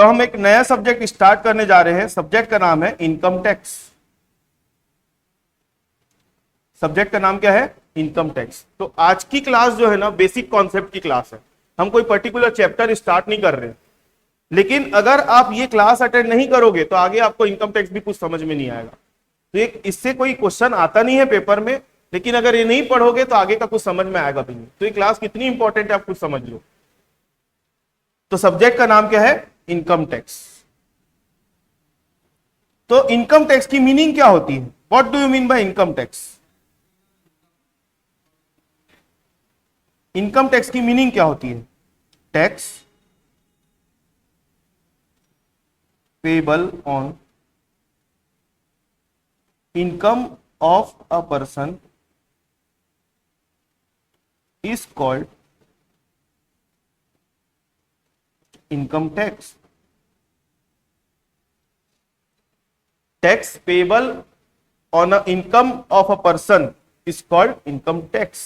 तो हम एक नया सब्जेक्ट स्टार्ट करने जा रहे हैं। सब्जेक्ट का नाम है इनकम टैक्स। सब्जेक्ट का नाम क्या है? Income tax. तो आज की क्लास जो है ना, बेसिक कॉन्सेप्ट की क्लास है। हम कोई पर्टिकुलर चैप्टर स्टार्ट नहीं कर रहे हैं, लेकिन अगर आप ये क्लास अटेंड नहीं करोगे तो आगे आपको इनकम टैक्स भी कुछ समझ में नहीं आएगा। तो एक इससे कोई क्वेश्चन आता नहीं है पेपर में, लेकिन अगर ये नहीं पढ़ोगे तो आगे का कुछ समझ में आएगा भी नहीं। तो ये क्लास कितनी इंपॉर्टेंट है आप कुछ समझ लो। तो सब्जेक्ट का नाम क्या है? Income tax. तो इनकम टैक्स की मीनिंग क्या होती है? What do you mean by income tax? Income tax की मीनिंग क्या होती है? Tax payable on income of a person is called income tax. Tax payable on a income of a person is called income tax.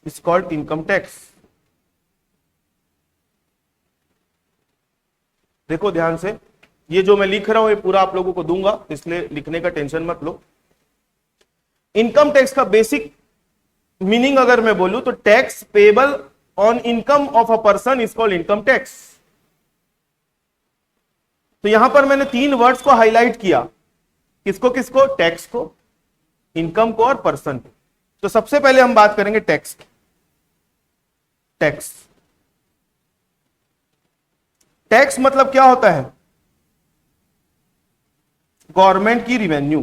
Is called income tax. देखो ध्यान से, ये जो मैं लिख रहा हूं ये पूरा आप लोगों को दूंगा, इसलिए लिखने का टेंशन मत लो। इनकम टैक्स का बेसिक मीनिंग अगर मैं बोलूं तो tax payable on income of a person is called income tax. तो यहां पर मैंने 3 वर्ड्स को हाईलाइट किया। किसको किसको? टैक्स को, इनकम को और पर्सन को। तो सबसे पहले हम बात करेंगे टैक्स की। टैक्स टैक्स मतलब क्या होता है? गवर्नमेंट की रिवेन्यू।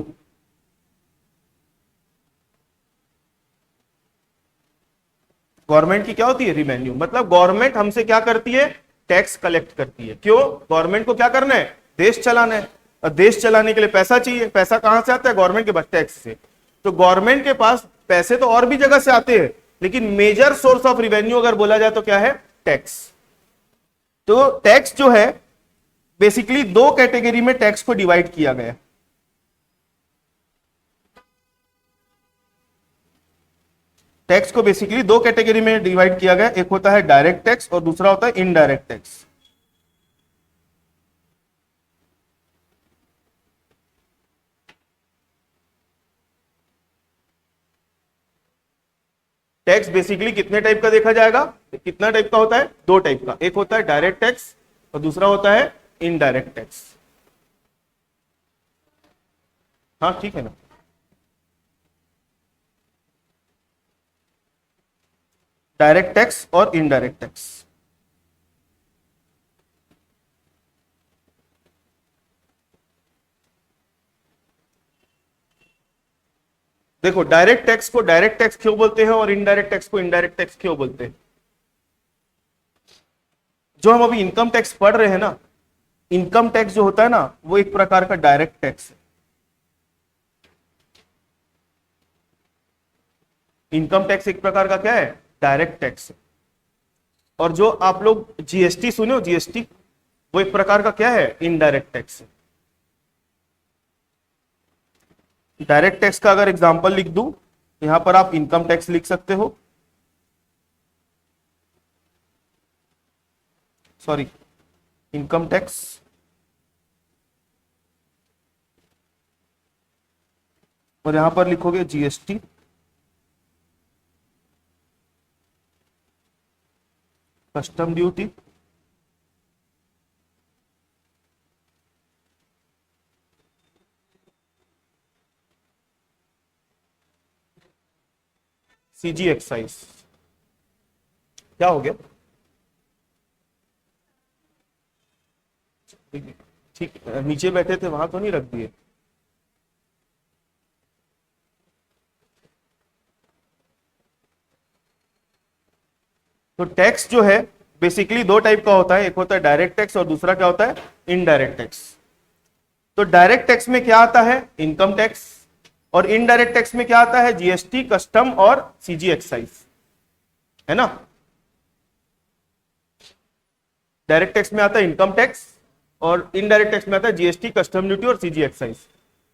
गवर्नमेंट की क्या होती है? रिवेन्यू। मतलब गवर्नमेंट हमसे क्या करती है? टैक्स कलेक्ट करती है। क्यों? गवर्नमेंट को क्या करना है? देश चलाना है। और देश चलाने के लिए पैसा चाहिए। पैसा कहां से आता है? गवर्नमेंट के पास, टैक्स से। तो गवर्नमेंट के पास पैसे तो और भी जगह से आते हैं, लेकिन मेजर सोर्स ऑफ रिवेन्यू अगर बोला जाए तो क्या है? टैक्स। तो टैक्स जो है बेसिकली 2 कैटेगरी में टैक्स को डिवाइड किया गया। टैक्स को बेसिकली 2 कैटेगरी में डिवाइड किया गया। एक होता है डायरेक्ट टैक्स और दूसरा होता है इनडायरेक्ट टैक्स। टैक्स बेसिकली कितने टाइप का देखा जाएगा? कितना टाइप का होता है? 2 टाइप का। एक होता है डायरेक्ट टैक्स और दूसरा होता है इनडायरेक्ट टैक्स। हाँ ठीक है ना। डायरेक्ट टैक्स और इनडायरेक्ट टैक्स। देखो, डायरेक्ट टैक्स को डायरेक्ट टैक्स क्यों बोलते हैं और इनडायरेक्ट टैक्स को इनडायरेक्ट टैक्स क्यों बोलते हैं? जो हम अभी इनकम टैक्स पढ़ रहे हैं ना, इनकम टैक्स जो होता है ना, वो एक प्रकार का डायरेक्ट टैक्स है। इनकम टैक्स एक प्रकार का क्या है? डायरेक्ट टैक्स है। और जो आप लोग जीएसटी सुने हो, जीएसटी, वो एक प्रकार का क्या है? इनडायरेक्ट टैक्स है। डायरेक्ट टैक्स का अगर एग्जांपल लिख दूं, यहां पर आप इनकम टैक्स लिख सकते हो, सॉरी, इनकम टैक्स, और यहां पर लिखोगे GST, custom duty, CG excise. क्या हो गया? ठीक, नीचे बैठे थे वहां तो नहीं रख दिए? तो टैक्स जो है बेसिकली 2 टाइप का होता है। एक होता है डायरेक्ट टैक्स और दूसरा क्या होता है? Indirect tax. तो डायरेक्ट टैक्स में क्या आता है? Income tax. और इनडायरेक्ट टैक्स में क्या आता है? जीएसटी, कस्टम और सीजी एक्साइज, है ना। डायरेक्ट टैक्स में आता है इनकम टैक्स और इनडायरेक्ट टैक्स में आता है जीएसटी, कस्टम ड्यूटी और सीजी एक्साइज।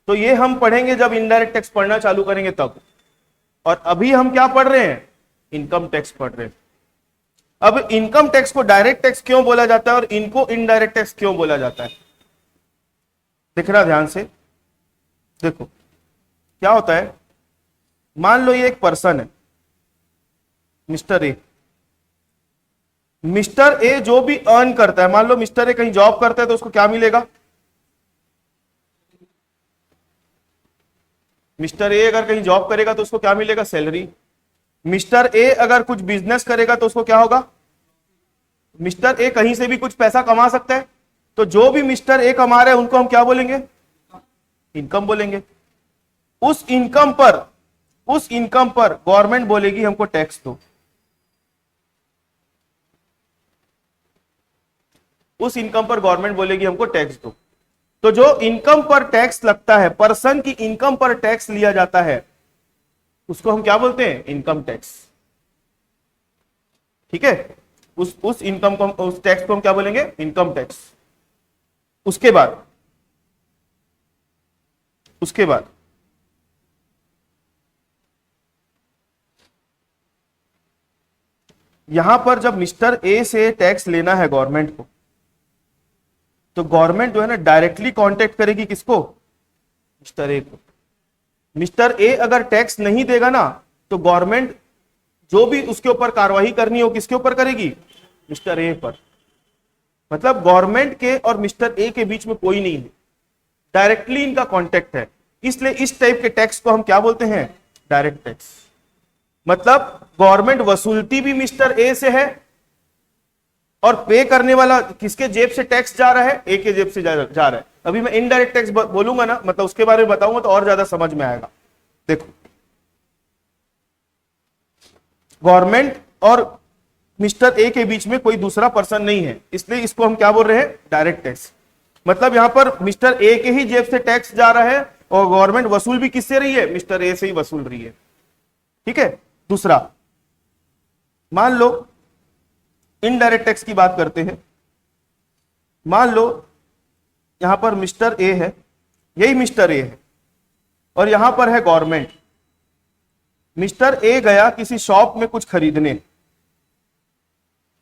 तो ये हम पढ़ेंगे जब इनडायरेक्ट टैक्स पढ़ना चालू करेंगे तब। और अभी हम क्या पढ़ रहे हैं, इनकम टैक्स पढ़ रहे हैं। अब इनकम टैक्स को डायरेक्ट टैक्स क्यों बोला जाता है और इनको इनडायरेक्ट टैक्स क्यों बोला जाता है, दिख रहा ध्यान से। देखो क्या होता है, मान लो ये एक पर्सन है मिस्टर ए। मिस्टर ए जो भी अर्न करता है, मान लो मिस्टर ए कहीं जॉब करता है तो उसको क्या मिलेगा, मिस्टर ए अगर कहीं जॉब करेगा तो उसको क्या मिलेगा, सैलरी। मिस्टर ए अगर कुछ बिजनेस करेगा तो उसको क्या होगा, मिस्टर ए कहीं से भी कुछ पैसा कमा सकता है, तो जो भी मिस्टर ए कमा रहे हैं उनको हम क्या बोलेंगे, इनकम बोलेंगे। उस इनकम पर गवर्नमेंट बोलेगी हमको टैक्स दो। उस इनकम पर गवर्नमेंट बोलेगी हमको टैक्स दो। तो जो इनकम पर टैक्स लगता है, पर्सन की इनकम पर टैक्स लिया जाता है, उसको हम क्या बोलते हैं, इनकम टैक्स। ठीक है, उस इनकम को, उस टैक्स को हम क्या बोलेंगे, इनकम टैक्स। उसके बाद यहां पर जब मिस्टर ए से टैक्स लेना है गवर्नमेंट को, तो गवर्नमेंट जो है ना डायरेक्टली कांटेक्ट करेगी किसको, मिस्टर ए को। मिस्टर ए अगर टैक्स नहीं देगा ना, तो गवर्नमेंट जो भी उसके ऊपर कार्रवाई करनी हो किसके ऊपर करेगी, मिस्टर ए पर। मतलब गवर्नमेंट के और मिस्टर ए के बीच में कोई नहीं है, डायरेक्टली इनका कांटेक्ट है। इसलिए इस टाइप के टैक्स को हम क्या बोलते हैं, डायरेक्ट टैक्स। मतलब गवर्नमेंट वसूलती भी मिस्टर ए से है और पे करने वाला किसके जेब से टैक्स जा रहा है, ए के जेब से जा रहा है। अभी मैं इनडायरेक्ट टैक्स बोलूंगा ना, मतलब उसके बारे में बताऊंगा तो और ज्यादा समझ में आएगा। देखो गवर्नमेंट और मिस्टर ए के बीच में कोई दूसरा पर्सन नहीं है, इसलिए इसको हम क्या बोल रहे हैं, डायरेक्ट टैक्स। मतलब यहां पर मिस्टर ए के ही जेब से टैक्स जा रहा है और गवर्नमेंट वसूल भी किससे रही है, मिस्टर ए से ही वसूल रही है। ठीक है, दूसरा मान लो इनडायरेक्ट टैक्स की बात करते हैं। मान लो यहां पर मिस्टर ए है, यही मिस्टर ए है, और यहां पर है गवर्नमेंट। मिस्टर ए गया किसी शॉप में कुछ खरीदने,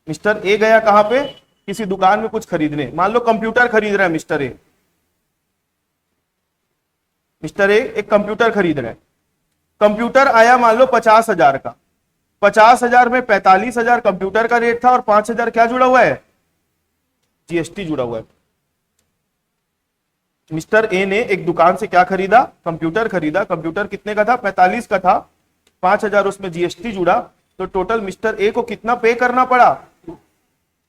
मिस्टर ए गया कहां पे, किसी दुकान में कुछ खरीदने। मान लो कंप्यूटर खरीद रहा है मिस्टर ए। मिस्टर ए एक कंप्यूटर खरीद रहा है। कंप्यूटर आया मान लो 50,000 का। 50,000 में 45,000 कंप्यूटर का रेट था और 5,000 क्या जुड़ा हुआ है, जीएसटी जुड़ा हुआ है। मिस्टर ए ने एक दुकान से क्या खरीदा, कंप्यूटर खरीदा। कंप्यूटर कितने का था, 45 का था, 5,000 उसमें जीएसटी जुड़ा, तो टोटल मिस्टर ए को कितना पे करना पड़ा।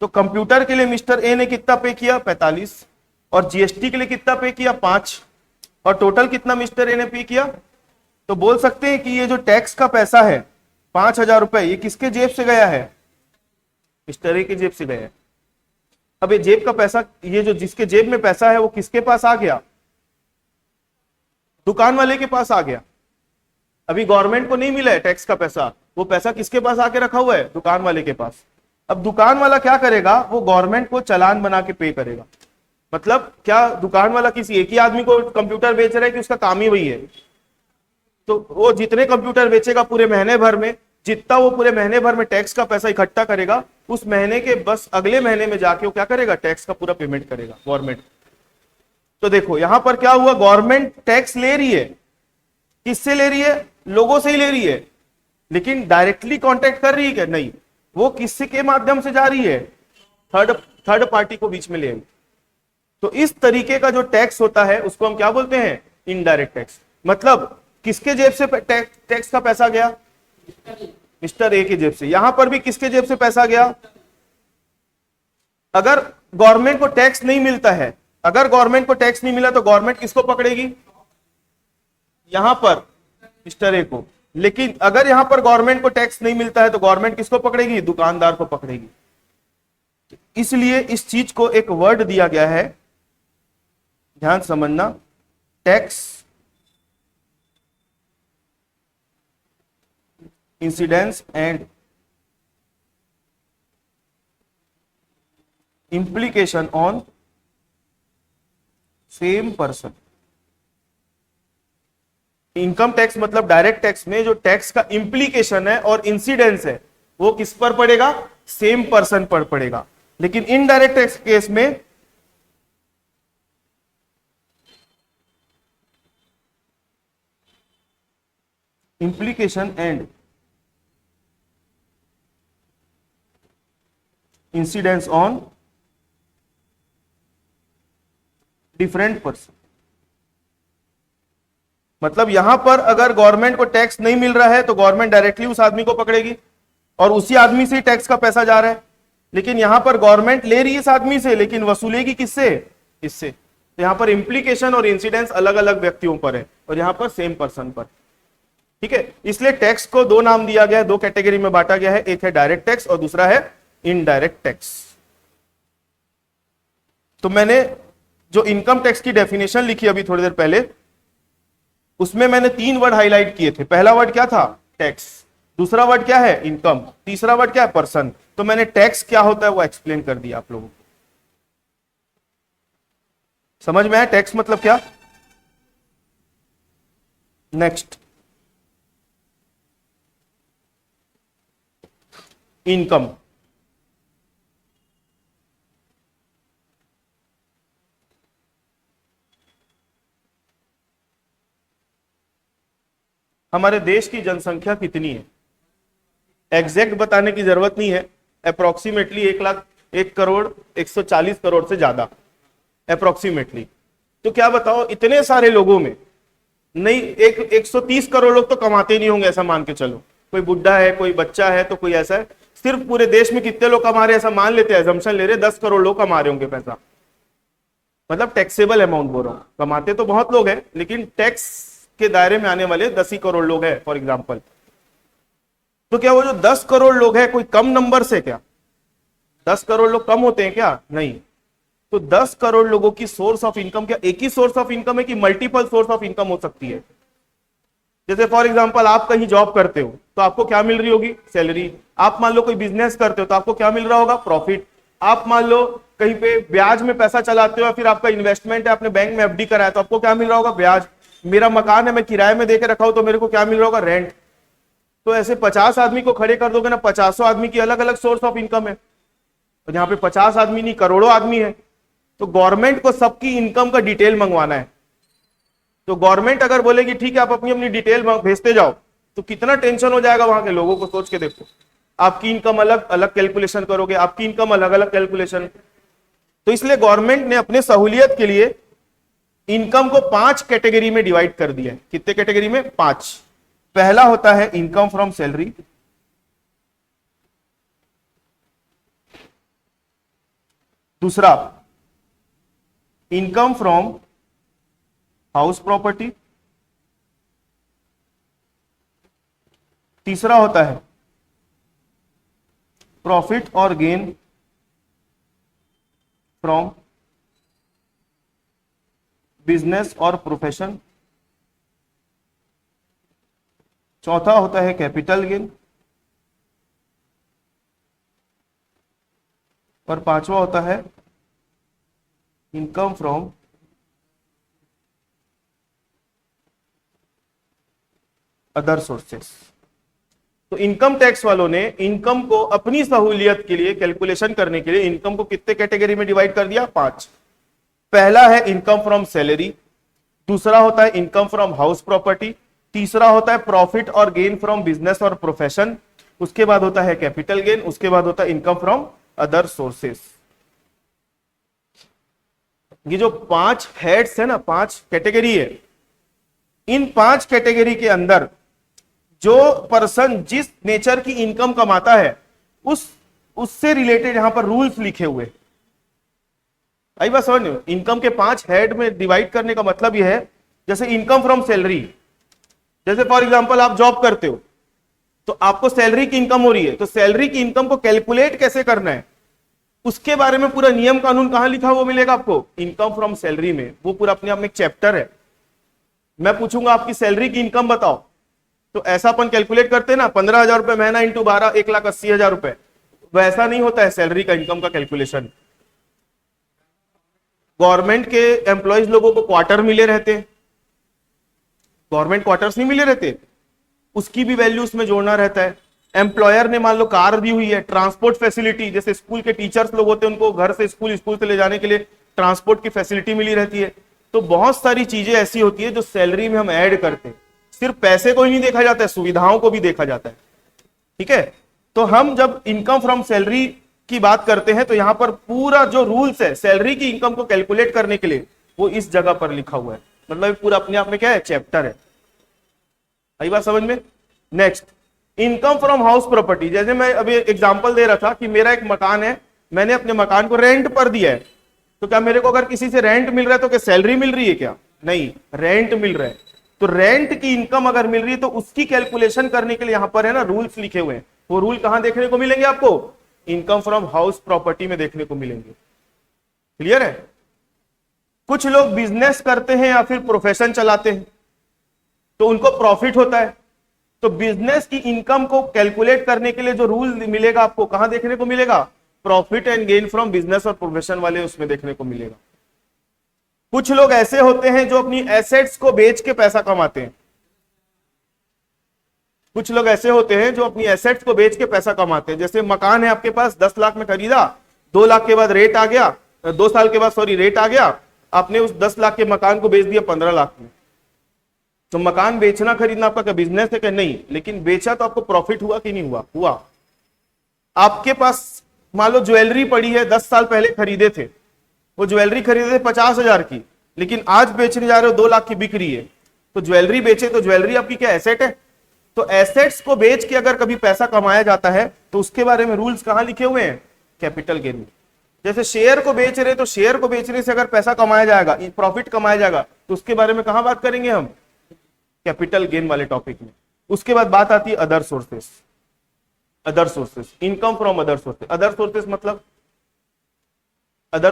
तो कंप्यूटर के लिए मिस्टर ए ने कितना पे किया, 45, और जीएसटी के लिए कितना पे किया, 5, और टोटल कितना मिस्टर ए ने पे किया। तो बोल सकते हैं कि ये जो टैक्स का पैसा है 5,000 रुपए, ये किसके जेब से गया है, मिस्टर ए के जेब से गया है। अब ये जेब का पैसा, ये जो जिसके जेब में पैसा है वो किसके पास आ गया, दुकान वाले के पास आ गया। अभी गवर्नमेंट को नहीं मिला है टैक्स का पैसा, वो पैसा किसके पास आके रखा हुआ है, दुकान वाले के पास। अब दुकान वाला क्या करेगा, वो गवर्नमेंट को चालान बना के पे करेगा। मतलब क्या दुकान वाला किसी एक ही आदमी को कंप्यूटर बेच रहा है कि उसका काम ही वही है। तो वो जितने कंप्यूटर बेचेगा पूरे महीने भर में, जितना वो पूरे महीने भर में टैक्स का पैसा इकट्ठा करेगा, उस महीने के बस अगले महीने में जाके वो क्या करेगा, टैक्स का पूरा पेमेंट करेगा गवर्नमेंट। तो देखो यहां पर क्या हुआ, गवर्नमेंट टैक्स ले रही है, किससे ले रही है, लोगों से ही ले रही है, लेकिन डायरेक्टली कांटेक्ट कर रही है क्या, नहीं। वो किससे के माध्यम से जा रही है, थर्ड पार्टी को बीच में ले। तो इस तरीके का जो टैक्स होता है उसको हम क्या बोलते हैं, इनडायरेक्ट टैक्स। मतलब किसके जेब से टैक्स का पैसा गया, मिस्टर ए के जेब से। यहां पर भी किसके जेब से पैसा गया। अगर गवर्नमेंट को टैक्स नहीं मिलता है, अगर गवर्नमेंट को टैक्स नहीं मिला तो गवर्नमेंट किसको पकड़ेगी, यहां पर मिस्टर ए को। लेकिन अगर यहां पर गवर्नमेंट को टैक्स नहीं मिलता है तो गवर्नमेंट किसको पकड़ेगी, दुकानदार को पकड़ेगी। इसलिए इस चीज को एक वर्ड दिया गया है, ध्यान समझना, tax incidence and implication on same person। Income tax मतलब डायरेक्ट टैक्स में जो टैक्स का इंप्लीकेशन है और इंसिडेंस है वो किस पर पड़ेगा, सेम पर्सन पर पड़ेगा। लेकिन इनडायरेक्ट टैक्स केस में implication and incidence on different person. मतलब यहां पर अगर गवर्नमेंट को टैक्स नहीं मिल रहा है तो गवर्नमेंट डायरेक्टली उस आदमी को पकड़ेगी और उसी आदमी से ही टैक्स का पैसा जा रहा है। लेकिन यहां पर गवर्नमेंट ले रही है इस आदमी से, लेकिन वसूलेगी किससे, इससे। तो यहां पर इंप्लीकेशन और इंसिडेंस अलग अलग व्यक्तियों पर है और यहां पर सेम पर्सन पर। ठीक है, इसलिए टैक्स को दो नाम दिया गया है, दो कैटेगरी में बांटा गया है, एक है डायरेक्ट टैक्स और दूसरा है इनडायरेक्ट टैक्स। तो मैंने जो इनकम टैक्स की डेफिनेशन लिखी अभी थोड़ी देर पहले, उसमें मैंने तीन वर्ड हाईलाइट किए थे। पहला वर्ड क्या था, टैक्स। दूसरा वर्ड क्या है, इनकम। तीसरा वर्ड क्या है, पर्सन। तो मैंने टैक्स क्या होता है वो एक्सप्लेन कर दिया आप लोगों को। समझ में आया टैक्स मतलब क्या। Next, income. हमारे देश की जनसंख्या कितनी है, एग्जैक्ट बताने की जरूरत नहीं है, अप्रोक्सीमेटली 1,01,140 करोड़ से ज्यादा अप्रोक्सीमेटली। तो क्या बताओ, इतने सारे लोगों में नहीं 130 करोड़ लोग तो कमाते नहीं होंगे, ऐसा मान के चलो। कोई बुढ़ा है, कोई बच्चा है, तो कोई ऐसा है। सिर्फ पूरे देश में कितने लोग कमा रहे हैं ऐसा मान लेते हैं, एजम्पशन ले रहे, 10 करोड़ लोग कमा रहे होंगे पैसा। मतलब टैक्सेबल अमाउंट बोल रहा हूं, कमाते तो बहुत लोग हैं लेकिन टैक्स के दायरे में आने वाले 10 ही करोड़ लोग हैं फॉर एग्जाम्पल। तो क्या वो जो 10 करोड़ लोग हैं कोई कम नंबर से, क्या 10 करोड़ लोग कम होते हैं क्या, नहीं। तो 10 करोड़ लोगों की सोर्स ऑफ इनकम क्या एक ही सोर्स ऑफ इनकम है कि मल्टीपल सोर्स ऑफ इनकम हो सकती है। जैसे फॉर एग्जांपल आप कहीं जॉब करते हो तो आपको क्या मिल रही होगी, सैलरी। आप मान लो कोई बिजनेस करते हो तो आपको क्या मिल रहा होगा, प्रॉफिट। आप मान लो कहीं पे ब्याज में पैसा चलाते हो, फिर आपका इन्वेस्टमेंट है, आपने बैंक में एफडी कराया तो आपको क्या मिल रहा होगा, ब्याज। मेरा मकान है, मैं किराए में देके रखा हूं तो मेरे को क्या मिल रहा होगा, रेंट। तो ऐसे 50 आदमी को खड़े कर दोगे ना, 50 आदमी की अलग अलग सोर्स ऑफ इनकम है। तो यहाँ पे 50 आदमी नहीं, करोड़ों आदमी है। तो गवर्नमेंट को सबकी इनकम का डिटेल मंगवाना है। तो गवर्नमेंट अगर बोलेगी ठीक है आप अपनी अपनी डिटेल भेजते जाओ, तो कितना टेंशन हो जाएगा वहां के लोगों को। सोच के देखो, आपकी इनकम अलग अलग कैलकुलेशन करोगे, आपकी इनकम अलग अलग कैलकुलेशन। तो इसलिए गवर्नमेंट ने अपने सहूलियत के लिए इनकम को 5 कैटेगरी में डिवाइड कर दिया है। कितने कैटेगरी में, 5। पहला होता है इनकम फ्रॉम सैलरी, दूसरा इनकम फ्रॉम हाउस प्रॉपर्टी, तीसरा होता है प्रॉफिट और गेन फ्रॉम बिजनेस और प्रोफेशन, चौथा होता है कैपिटल गेन और पांचवा होता है इनकम फ्रॉम अदर सोर्सेस। तो इनकम टैक्स वालों ने इनकम को अपनी सहूलियत के लिए कैलकुलेशन करने के लिए इनकम को कितने कैटेगरी में डिवाइड कर दिया, 5। पहला है इनकम फ्रॉम सैलरी, दूसरा होता है इनकम फ्रॉम हाउस प्रॉपर्टी, तीसरा होता है प्रॉफिट और गेन फ्रॉम बिजनेस और प्रोफेशन, उसके बाद होता है कैपिटल गेन, उसके बाद होता है इनकम फ्रॉम अदर सोर्सेस। ये जो 5 हेड्स है ना, 5 कैटेगरी है, इन 5 कैटेगरी के अंदर जो पर्सन जिस नेचर की इनकम कमाता है उससे रिलेटेड यहां पर रूल्स लिखे हुए। आई बात समझ में। इनकम के 5 हेड में डिवाइड करने का मतलब यह है, जैसे इनकम फ्रॉम सैलरी, जैसे फॉर एग्जांपल आप जॉब करते हो तो आपको सैलरी की इनकम हो रही है, तो सैलरी की इनकम को कैलकुलेट कैसे करना है उसके बारे में पूरा नियम कानून कहां लिखा वो मिलेगा आपको, इनकम फ्रॉम सैलरी में। वो पूरा अपने आप में एक चैप्टर है। मैं पूछूंगा आपकी सैलरी की इनकम बताओ, तो ऐसा अपन कैलकुलेट करते हैं ना, 15,000 रुपए महीना इंटू 12, 1,80,000 रुपए। वैसा नहीं होता है सैलरी का इनकम का कैलकुलेशन। गवर्नमेंट के एम्प्लॉयज लोगों को क्वार्टर मिले रहते हैं, गवर्नमेंट क्वार्टर्स नहीं मिले रहते, उसकी भी वैल्यू उसमें जोड़ना रहता है। एम्प्लॉयर ने मान लो कार दी हुई है, ट्रांसपोर्ट फैसिलिटी, जैसे स्कूल के टीचर्स लोग होते हैं उनको घर से स्कूल, स्कूल से ले जाने के लिए ट्रांसपोर्ट की फैसिलिटी मिली रहती है। तो बहुत सारी चीजें ऐसी होती है जो सैलरी में हम ऐड करते हैं। सिर्फ पैसे को ही नहीं देखा जाता है, सुविधाओं को भी देखा जाता है। ठीक है, तो हम जब इनकम फ्रॉम सैलरी की बात करते हैं तो यहां पर पूरा जो रूल्स है सैलरी की इनकम को कैलकुलेट करने के लिए वो इस जगह पर लिखा हुआ है। मतलब पूरा अपने आप में क्या है, चैप्टर है। आई बात समझ में। Next, income from house property. जैसे मैं अभी एग्जांपल दे रहा था कि मेरा एक मकान है, मैंने अपने मकान को रेंट पर दिया है, तो क्या मेरे को अगर किसी से रेंट मिल रहा है तो क्या सैलरी मिल रही है? क्या नहीं, रेंट मिल रहा है। तो रेंट की इनकम अगर मिल रही है तो उसकी कैलकुलेशन करने के लिए यहां पर है ना रूल्स लिखे हुए हैं। वो रूल कहां देखने को मिलेंगे आपको? इनकम फ्रॉम हाउस प्रॉपर्टी में देखने को मिलेंगे। क्लियर है? कुछ लोग बिजनेस करते हैं या फिर प्रोफेशन चलाते हैं तो उनको प्रॉफिट होता है, तो बिजनेस की इनकम को कैलकुलेट करने के लिए जो रूल मिलेगा आपको कहां देखने को मिलेगा? Profit and gain from business और प्रोफेशन वाले उसमें देखने को मिलेगा। कुछ लोग ऐसे होते हैं जो अपनी एसेट्स को बेच के पैसा कमाते हैं। कुछ लोग ऐसे होते हैं जो अपनी एसेट्स को बेच के पैसा कमाते हैं। जैसे मकान है आपके पास, 10 लाख में खरीदा, 2 लाख के बाद रेट आ गया, 2 साल के बाद रेट आ गया, आपने उस 10 लाख के मकान को बेच दिया 15 लाख में। तो मकान बेचना खरीदना आपका क्या बिजनेस है? क्या नहीं, लेकिन बेचा तो आपको प्रॉफिट हुआ कि नहीं हुआ? हुआ। आपके पास मान लो ज्वेलरी पड़ी है, 10 साल पहले खरीदे थे, वो ज्वेलरी खरीदे थे 50,000 की, लेकिन आज बेचने जा रहे हो 2 लाख की बिक रही है, तो ज्वेलरी बेचे तो ज्वेलरी आपकी क्या एसेट है? तो एसेट्स को बेच के अगर कभी पैसा कमाया जाता है तो उसके बारे में रूल्स कहां लिखे हुए हैं? कैपिटल गेन में। जैसे शेयर को बेच रहे, तो शेयर को बेचने से अगर पैसा कमाया जाएगा, प्रॉफिट कमाया जाएगा, तो उसके बारे में कहां बात करेंगे हम? कैपिटल गेन वाले टॉपिक में। उसके बाद बात आती है other sources. Other sources, income from other sources. Other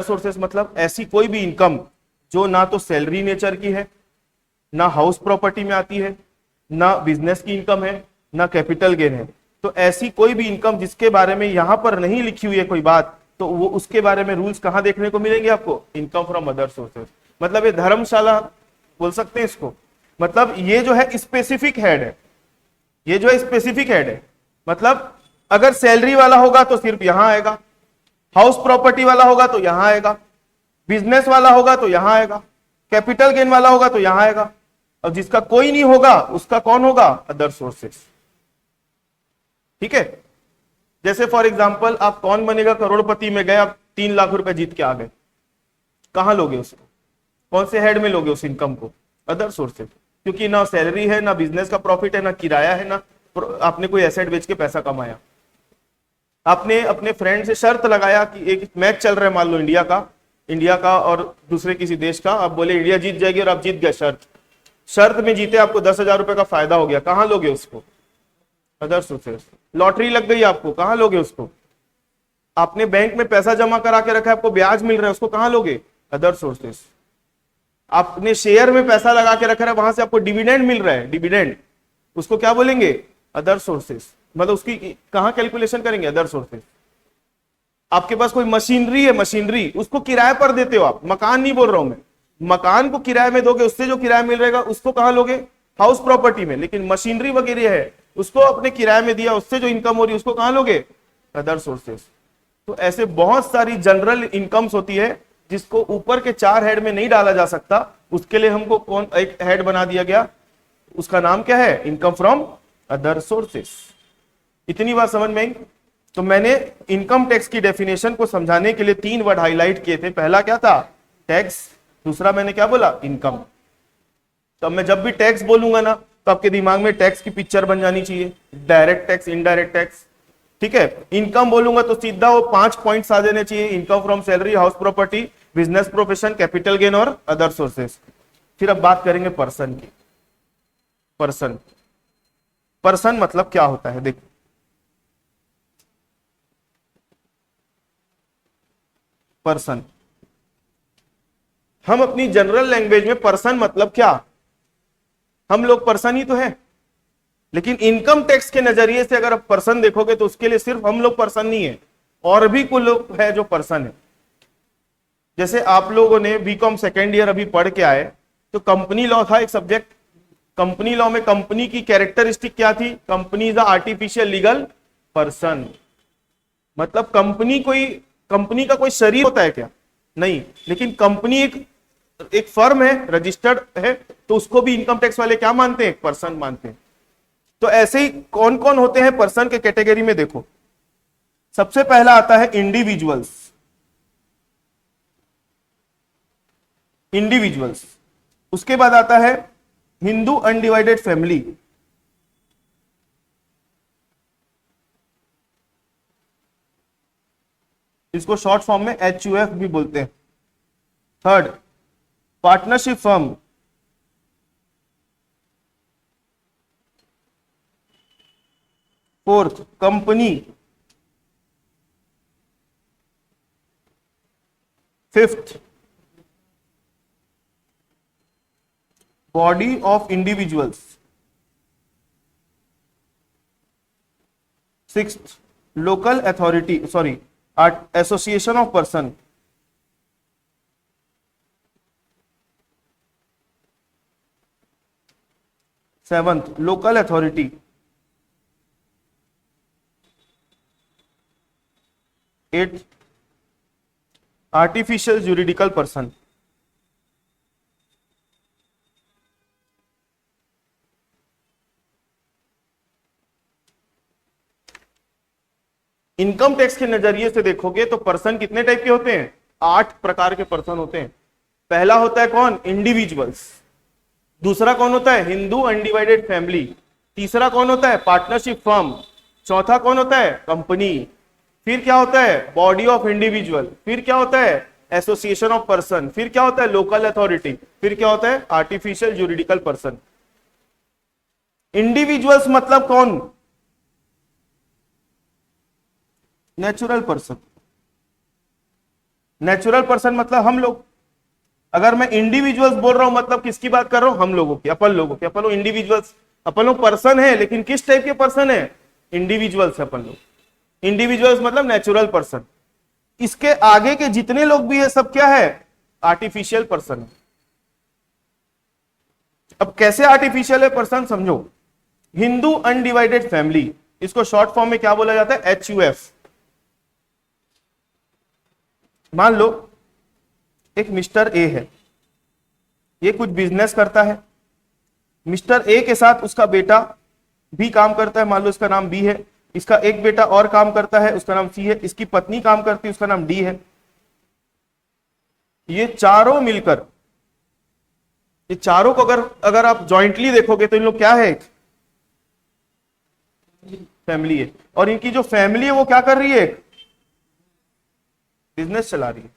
sources मतलब ऐसी कोई भी इनकम जो ना तो सैलरी नेचर की है, ना हाउस प्रॉपर्टी में आती है, ना बिजनेस की इनकम है, ना कैपिटल गेन है। तो ऐसी कोई भी इनकम जिसके बारे में यहां पर नहीं लिखी हुई है कोई बात, तो वो उसके बारे में रूल्स कहां देखने को मिलेंगे आपको? Income from other sources. मतलब ये धर्मशाला बोल सकते हैं इसको। मतलब ये जो है स्पेसिफिक हेड है, ये जो है स्पेसिफिक हेड है। मतलब अगर सैलरी वाला होगा तो सिर्फ यहां आएगा, हाउस प्रॉपर्टी वाला होगा तो यहां आएगा, बिजनेस वाला होगा तो यहां आएगा, कैपिटल गेन वाला होगा तो यहां आएगा, और जिसका कोई नहीं होगा उसका कौन होगा? Other sources. ठीक है, जैसे फॉर एग्जांपल आप कौन बनेगा करोड़पति में गए, आप 3 लाख रुपए जीत के आ गए, कहां लोगे उसको? कौन से हेड में लोगे उस इनकम को? Other sources. क्योंकि ना सैलरी है, ना बिजनेस का प्रॉफिट है, ना किराया है, ना आपने कोई एसेट बेच के पैसा कमाया। आपने अपने फ्रेंड से शर्त लगाया कि एक मैच चल रहा है मान लो इंडिया का और दूसरे किसी देश का, आप बोले इंडिया जीत जाएगी और आप जीत गए, शर्त में जीते, आपको 10,000 रुपए का फायदा हो गया, कहां लोगे उसको? Other sources. लॉटरी लग गई आपको, कहां लोगे उसको? आपने बैंक में पैसा जमा करा के रखा है, आपको ब्याज मिल रहा है, उसको कहां लोगे? Other sources. आपने शेयर में पैसा लगा के रखा है, वहां से आपको डिविडेंड मिल रहा है, डिविडेंड, उसको क्या बोलेंगे? Other sources. मतलब उसकी कहां कैलकुलेशन करेंगे? Other sources. आपके पास कोई मशीनरी है, मशीनरी उसको किराए पर देते हो आप, मकान नहीं बोल रहा हूं मैं, मकान को किराए में दोगे, उससे जो किराया मिल रहेगा उसको कहां लोगे? हाउस प्रॉपर्टी में। लेकिन मशीनरी वगैरह है उसको अपने किराए में दिया, उससे जो इनकम हो रही है उसको कहां लोगे? Other sources. तो ऐसे बहुत सारी जनरल इनकम्स होती है जिसको ऊपर के 4 हेड में नहीं डाला जा सकता, उसके लिए हमको कौन एक हेड बना दिया गया, उसका नाम क्या है? Income from other sources. इतनी बात समझ में आई? तो मैंने इनकम टैक्स की डेफिनेशन को समझाने के लिए 3 वर्ड हाईलाइट किए थे। पहला क्या था? टैक्स। दूसरा मैंने क्या बोला? इनकम। तो मैं जब भी टैक्स बोलूंगा ना तो आपके दिमाग में टैक्स की पिक्चर बन जानी चाहिए, डायरेक्ट टैक्स, इनडायरेक्ट टैक्स। ठीक है, इनकम बोलूंगा तो सीधा वो 5 पॉइंट्स आ जाने चाहिए, income from salary, house property, business profession, capital gain और अदर सोर्सेस। फिर अब बात करेंगे पर्सन की। पर्सन मतलब क्या होता है? देखो, पर्सन, हम अपनी जनरल लैंग्वेज में पर्सन मतलब क्या, हम लोग पर्सन ही तो है। लेकिन इनकम टैक्स के नजरिए से अगर आप पर्सन देखोगे तो उसके लिए सिर्फ हम लोग पर्सन नहीं है, और भी कुछ लोग है जो पर्सन है। जैसे आप लोगों ने बीकॉम सेकेंड ईयर अभी पढ़ के आए, तो कंपनी लॉ था एक सब्जेक्ट, कंपनी लॉ में कंपनी की कैरेक्टरिस्टिक क्या थी? Company is a artificial legal person. मतलब कंपनी का कोई शरीर होता है क्या? नहीं, लेकिन कंपनी एक फर्म है, रजिस्टर्ड है, तो उसको भी इनकम टैक्स वाले क्या मानते हैं? एक पर्सन मानते हैं। तो ऐसे ही कौन कौन होते हैं पर्सन के कैटेगरी में? देखो, सबसे पहला आता है इंडिविजुअल्स। इंडिविजुअल्स, उसके बाद आता है हिंदू अनडिवाइडेड फैमिली, इसको शॉर्ट फॉर्म में HUF भी बोलते हैं। Third, partnership firm. Fourth, company. Fifth, body of individuals. Sixth, local authority, sorry, association of person. Seventh, local authority. Eighth, artificial juridical person. Income tax के नजरिए से देखोगे तो पर्सन कितने टाइप के होते हैं? 8 प्रकार के पर्सन होते हैं। पहला होता है कौन? इंडिविजुअल्स। दूसरा कौन होता है? Hindu undivided family. तीसरा कौन होता है? Partnership firm. चौथा कौन होता है? कंपनी। फिर क्या होता है? Body of individual. फिर क्या होता है? Association of person. फिर क्या होता है? Local authority. फिर क्या होता है? Artificial juridical person. इंडिविजुअल्स मतलब कौन? Natural person. नेचुरल पर्सन मतलब हम लोग। अगर मैं इंडिविजुअल्स बोल रहा हूं मतलब किसकी बात कर रहा हूं? हम लोगों की, अपन लोगों की। अपन लोग इंडिविजुअल्स, अपन लोग पर्सन है, लेकिन किस टाइप के पर्सन है? इंडिविजुअल्स है अपन लोग। इंडिविजुअल्स मतलब नेचुरल पर्सन। इसके आगे के जितने लोग भी है सब क्या है? आर्टिफिशियल पर्सन है। अब कैसे आर्टिफिशियल है पर्सन समझो। हिंदू अनडिवाइडेड फैमिली, इसको शॉर्ट फॉर्म में क्या बोला जाता है? HUF। मान लो एक मिस्टर ए है, ये कुछ बिजनेस करता है। मिस्टर ए के साथ उसका बेटा भी काम करता है, मान लो इसका नाम बी है। इसका एक बेटा और काम करता है, उसका नाम सी है। इसकी पत्नी काम करती है, उसका नाम डी है। ये चारों मिलकर, ये चारों को अगर आप जॉइंटली देखोगे तो इन लोग क्या है? एक फैमिली है। और इनकी जो फैमिली है वो क्या कर रही है? बिजनेस चला रही है।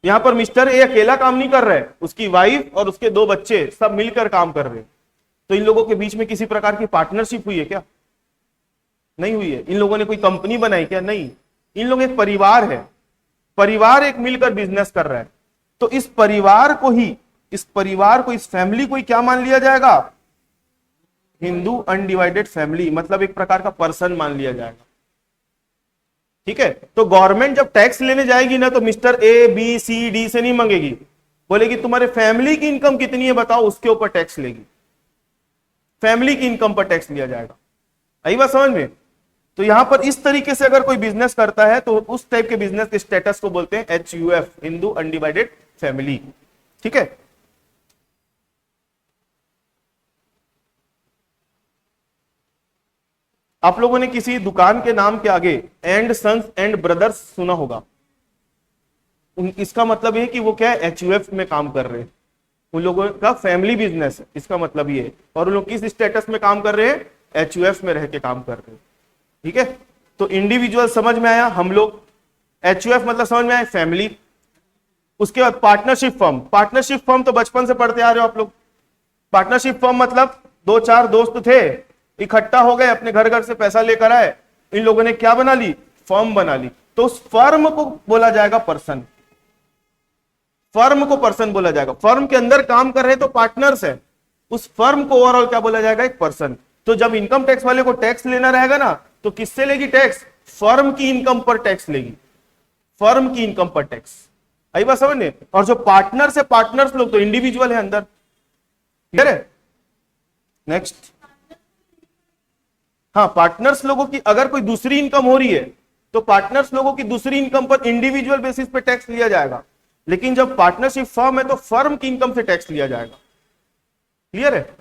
यहां पर मिस्टर ए अकेला काम नहीं कर रहा है, उसकी वाइफ और उसके 2 बच्चे सब मिलकर काम कर रहे हैं। तो इन लोगों के बीच में किसी प्रकार की पार्टनरशिप हुई है क्या? नहीं हुई है। इन लोगों ने कोई कंपनी बनाई क्या? नहीं। इन लोग एक परिवार है, परिवार एक मिलकर बिजनेस कर रहा है। तो इस परिवार को, इस फैमिली को ही क्या मान लिया जाएगा? हिंदू अनडिवाइडेड फैमिली, मतलब एक प्रकार का पर्सन मान लिया जाएगा। ठीक है। तो गवर्नमेंट जब टैक्स लेने जाएगी ना तो mister A B C D से नहीं मांगेगी, बोलेगी तुम्हारे फैमिली की इनकम कितनी है बताओ, उसके ऊपर टैक्स लेगी। फैमिली की इनकम पर टैक्स लिया जाएगा। आई बात समझ में? तो यहां पर इस तरीके से अगर कोई बिजनेस करता है तो उस टाइप के बिजनेस के स्टेटस को बोलते हैं HUF, हिंदू अनडिवाइडेड फैमिली। ठीक है। आप लोगों ने किसी दुकान के नाम के आगे एंड सन्स एंड ब्रदर्स सुना होगा। इसका मतलब है कि वो क्या है? HUF में काम कर रहे हैं। उन लोगों का फैमिली बिजनेस है, इसका मतलब ये है। और उन लोग किस स्टेटस में काम कर रहे हैं? HUF में रह के काम कर रहे हैं। ठीक है। तो इंडिविजुअल समझ में आया, हम लोग। HUF मतलब समझ में आया, फैमिली। उसके बाद पार्टनरशिप फर्म। पार्टनरशिप फर्म तो बचपन से पढ़ते आ रहे हो आप लोग। पार्टनरशिप फर्म मतलब 2-4 दोस्त थे, इकट्ठा हो गए, अपने घर से पैसा लेकर आए, इन लोगों ने क्या बना ली? फर्म बना ली। तो उस फर्म को बोला जाएगा पर्सन। फर्म को पर्सन बोला जाएगा। फर्म के अंदर काम कर रहे तो पार्टनर्स है, उस फर्म को ओवरऑल क्या बोला जाएगा? एक पर्सन। तो जब इनकम टैक्स वाले को टैक्स लेना रहेगा ना तो किससे लेगी टैक्स? फर्म की इनकम पर टैक्स लेगी। फर्म की इनकम पर टैक्स। आई बात समझ में? और जो पार्टनर्स है, पार्टनर्स लोग तो इंडिविजुअल है अंदर। क्लियर है? नेक्स्ट, हाँ, पार्टनर्स लोगों की अगर कोई दूसरी इनकम हो रही है तो पार्टनर्स लोगों की दूसरी इनकम पर इंडिविजुअल बेसिस पे टैक्स लिया जाएगा, लेकिन जब पार्टनरशिप फर्म है तो फर्म की इनकम से टैक्स लिया जाएगा। क्लियर है?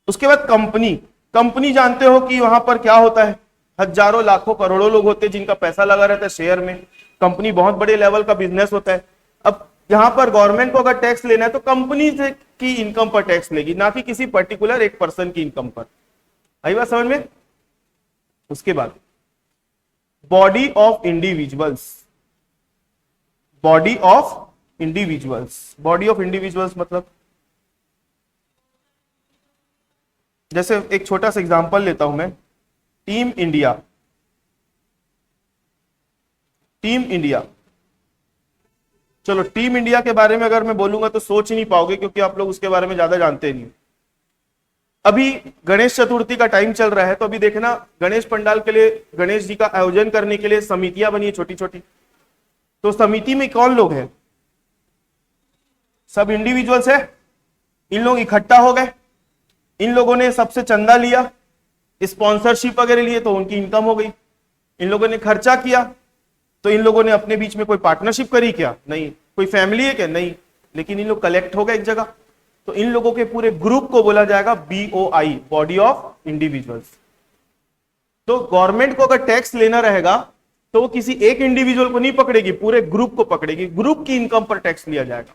उसके बाद कंपनी, कंपनी जानते हो कि वहां पर क्या होता है, हजारों लाखों करोड़ों लोग होते हैं जिनका पैसा लगा रहता है शेयर में, कंपनी बहुत बड़े लेवल का बिजनेस होता है। अब यहां पर गवर्नमेंट को अगर टैक्स लेना है तो कंपनी से की इनकम पर टैक्स लेगी, ना कि किसी पर्टिकुलर एक पर्सन की इनकम पर। आई बात समझ में? उसके बाद body of individuals, body of individuals, body of individuals मतलब जैसे एक छोटा सा एग्जांपल लेता हूं मैं, टीम इंडिया, टीम इंडिया, चलो टीम इंडिया के बारे में अगर मैं बोलूंगा तो सोच ही नहीं पाओगे क्योंकि आप लोग उसके बारे में ज्यादा जानते नहीं। अभी गणेश चतुर्थी का टाइम चल रहा है तो अभी देखना गणेश पंडाल के लिए, गणेश जी का आयोजन करने के लिए समितियां बनी है छोटी छोटी, तो समिति में कौन लोग हैं? सब इंडिविजुअल्स है। इन लोग इकट्ठा हो गए, इन लोगों ने सबसे चंदा लिया, स्पॉन्सरशिप वगैरह लिए तो उनकी इनकम हो गई। इन लोगों ने खर्चा किया तो इन लोगों ने अपने बीच में कोई पार्टनरशिप करी क्या? नहीं। कोई फैमिली है क्या? नहीं। लेकिन इन लोग कलेक्ट हो गए एक जगह, तो इन लोगों के पूरे ग्रुप को बोला जाएगा BOI, बॉडी ऑफ इंडिविजुअल्स। तो गवर्नमेंट को अगर टैक्स लेना रहेगा तो वो किसी एक इंडिविजुअल को नहीं पकड़ेगी, पूरे ग्रुप को पकड़ेगी, ग्रुप की इनकम पर टैक्स लिया जाएगा।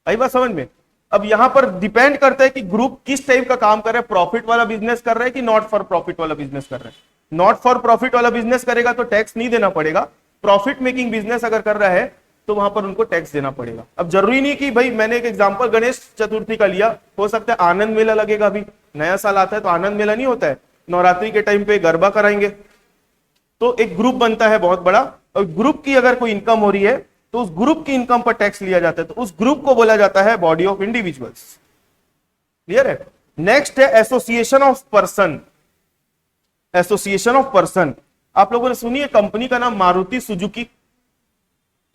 आई बात समझ में? अब यहां पर डिपेंड करता है कि ग्रुप किस टाइप का काम कर रहा है, प्रॉफिट वाला बिजनेस कर रहा है कि नॉट फॉर प्रॉफिट वाला बिजनेस कर रहा है। नॉट फॉर प्रॉफिट वाला बिजनेस करेगा तो टैक्स नहीं देना पड़ेगा, प्रॉफिट मेकिंग बिजनेस अगर कर रहा है तो वहां पर उनको टैक्स देना पड़ेगा। अब जरूरी नहीं कि भाई, मैंने एक एग्जांपल गणेश चतुर्थी का लिया, हो सकता है आनंद मेला लगेगा, अभी नया साल आता है तो आनंद मेला नहीं होता है, नवरात्रि के टाइम पे गरबा कराएंगे, तो एक ग्रुप बनता है बहुत बड़ा, और ग्रुप की अगर कोई इनकम हो रही है तो उस ग्रुप की इनकम पर टैक्स लिया जाता है, तो उस ग्रुप को बोला जाता है बॉडी ऑफ इंडिविजुअल्स। क्लियर है? नेक्स्ट है association of person, association of person. आप लोगों ने सुनी है कंपनी का नाम Maruti Suzuki,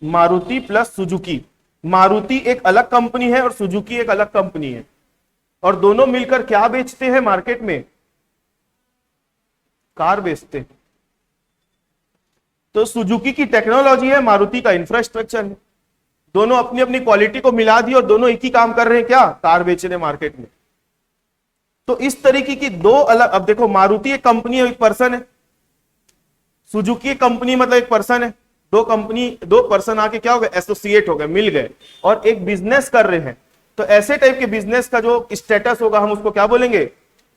Maruti plus Suzuki. Maruti एक अलग कंपनी है और सुजुकी एक अलग कंपनी है, और दोनों मिलकर क्या बेचते हैं मार्केट में? कार बेचते हैं। तो सुजुकी की टेक्नोलॉजी है, मारुति का इंफ्रास्ट्रक्चर है, दोनों अपनी अपनी क्वालिटी को मिला दी और दोनों एक ही काम कर रहे हैं, क्या? कार बेचने मार्केट में। तो इस तरीके की दो अलग, अब देखो मारुति एक कंपनी है, एक पर्सन है, सुजुकी एक कंपनी मतलब एक पर्सन है, दो कंपनी, दो पर्सन आके क्या हो गए? एसोसिएट हो गए, मिल गए और एक बिजनेस कर रहे हैं। तो ऐसे टाइप के बिजनेस का जो स्टेटस होगा हम उसको क्या बोलेंगे?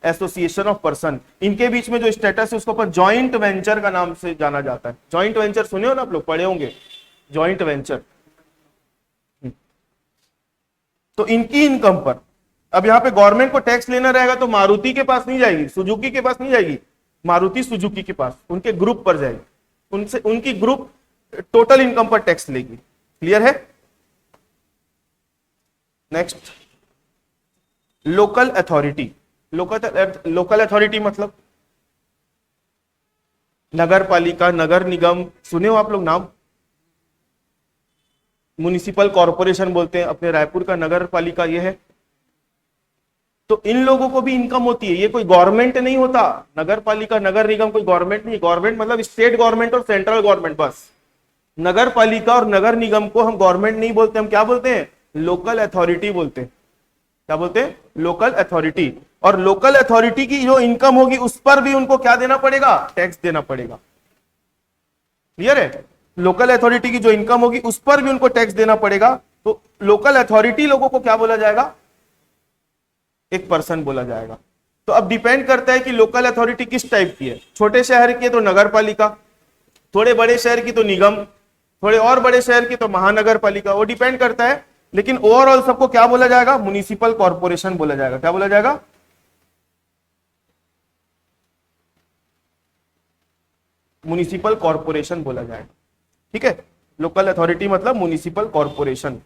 Association of person. इनके बीच में जो स्टेटस है उसको अपन जॉइंट वेंचर का नाम से जाना जाता है। जॉइंट वेंचर सुने हो ना आप लोग, पढ़े होंगे जॉइंट वेंचर। तो इनकी इनकम पर अब यहां पे गवर्नमेंट को टैक्स लेना रहेगा तो मारुति के पास नहीं जाएगी, सुजुकी के पास नहीं जाएगी, मारुति सुजुकी के पास, उनके ग्रुप पर जाएगी, उनसे उनकी ग्रुप टोटल इनकम पर टैक्स लेगी। क्लियर है? Next, local authority. Local authority मतलब नगर पालिका, नगर निगम, सुने हो आप लोग नाम? म्युनिसिपल कॉर्पोरेशन बोलते हैं, अपने रायपुर का नगर पालिका ये है। तो इन लोगों को भी इनकम होती है, ये कोई गवर्नमेंट नहीं होता। नगर पालिका, नगर निगम कोई गवर्नमेंट नहीं, गवर्नमेंट मतलब स्टेट गवर्नमेंट और सेंट्रल गवर्नमेंट बस। नगर पालिका और नगर निगम को हम गवर्नमेंट नहीं बोलते, हम क्या बोलते हैं? लोकल अथॉरिटी बोलते हैं। क्या बोलते हैं? Local authority. और लोकल अथॉरिटी की जो इनकम होगी उस पर भी उनको क्या देना पड़ेगा? टैक्स देना पड़ेगा। क्लियर है? लोकल अथॉरिटी की जो इनकम होगी उस पर भी उनको टैक्स देना पड़ेगा। तो लोकल अथॉरिटी लोगों को क्या बोला जाएगा? एक पर्सन बोला जाएगा। तो अब डिपेंड करता है कि लोकल अथॉरिटी किस टाइप की है। छोटे शहर की है तो नगर पालिका, थोड़े बड़े शहर की तो निगम, थोड़े और बड़े शहर की तो महानगर पालिका, वो डिपेंड करता है। लेकिन ओवरऑल सबको क्या बोला जाएगा? म्युनिसिपल कॉर्पोरेशन बोला जाएगा। क्या बोला जाएगा? म्युनिसिपल कॉर्पोरेशन बोला जाएगा। ठीक है? लोकल अथॉरिटी मतलब municipal corporation.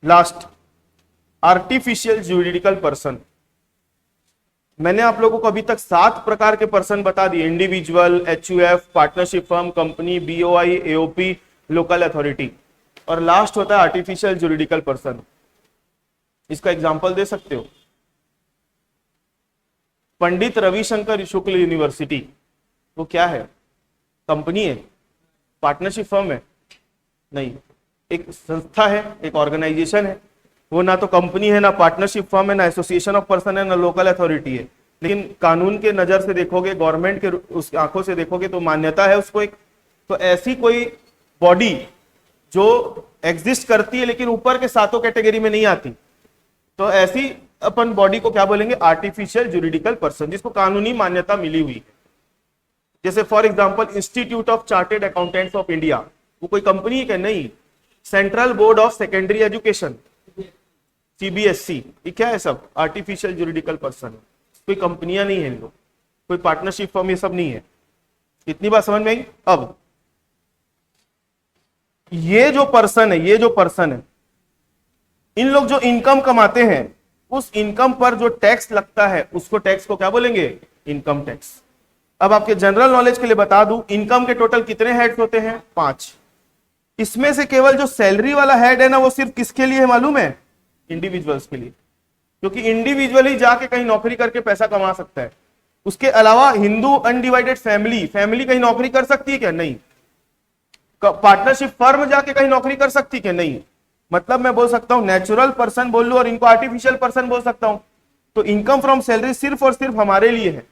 Last, artificial juridical person. मैंने आप लोगों को अभी तक 7 प्रकार के पर्सन बता दिए, individual, HUF, partnership firm, company, BOI, AOP, local authority. और लास्ट होता है आर्टिफिशियल जुरिडिकल पर्सन। इसका एग्जांपल दे सकते हो? पंडित रविशंकर शुक्ल यूनिवर्सिटी, वो क्या है? कंपनी है? पार्टनरशिप फर्म है? नहीं, एक संस्था है, एक ऑर्गेनाइजेशन है। वो ना तो कंपनी है, ना पार्टनरशिप फर्म है, ना एसोसिएशन ऑफ पर्सन है, ना लोकल अथॉरिटी है। लेकिन कानून के नजर से देखोगे, गवर्नमेंट के उस आंखों से देखोगे तो मान्यता है उसको एक। तो ऐसी कोई बॉडी जो एग्जिस्ट करती है लेकिन ऊपर के सातों कैटेगरी में नहीं आती, तो ऐसी अपन बॉडी को क्या बोलेंगे? आर्टिफिशियल जुरिडिकल पर्सन, जिसको कानूनी मान्यता मिली हुई है। जैसे for example institute of chartered accountants of India, वो कोई कंपनी है क्या? नहीं। Central board of secondary education, CBSE, ये क्या है? सब आर्टिफिशियल जुरिडिकल पर्सन है, कोई कंपनियां नहीं है इन लोग, कोई पार्टनरशिप फर्म, ये सब नहीं है। इतनी बात समझ में आई? अब ये जो पर्सन है, इन लोग जो इनकम कमाते हैं, उस इनकम पर जो टैक्स लगता है उसको टैक्स को क्या बोलेंगे? Income tax. अब आपके जनरल नॉलेज के लिए बता दूं, इनकम के टोटल कितने हेड्स होते हैं? 5। इसमें से केवल जो सैलरी वाला हेड है ना, वो सिर्फ किसके लिए है मालूम है? इंडिविजुअल्स के लिए, क्योंकि इंडिविजुअल ही जाके कहीं नौकरी करके पैसा कमा सकता है। उसके अलावा हिंदू अनडिवाइडेड फैमिली कहीं नौकरी कर सकती है क्या? नहीं। पार्टनरशिप फर्म जाके कहीं नौकरी कर सकती है क्या? नहीं। मतलब मैं बोल सकता हूं नेचुरल पर्सन बोल लूं और इनको आर्टिफिशियल पर्सन बोल सकता हूं। तो इनकम फ्रॉम सैलरी सिर्फ और सिर्फ हमारे लिए है,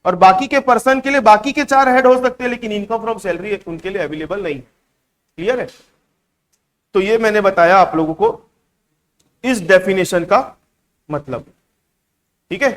और बाकी के पर्सन के लिए बाकी के 4 हेड हो सकते हैं, लेकिन इनकम फ्रॉम सैलरी उनके लिए अवेलेबल नहीं है। क्लियर है? तो ये मैंने बताया आप लोगों को इस डेफिनेशन का मतलब। ठीक है।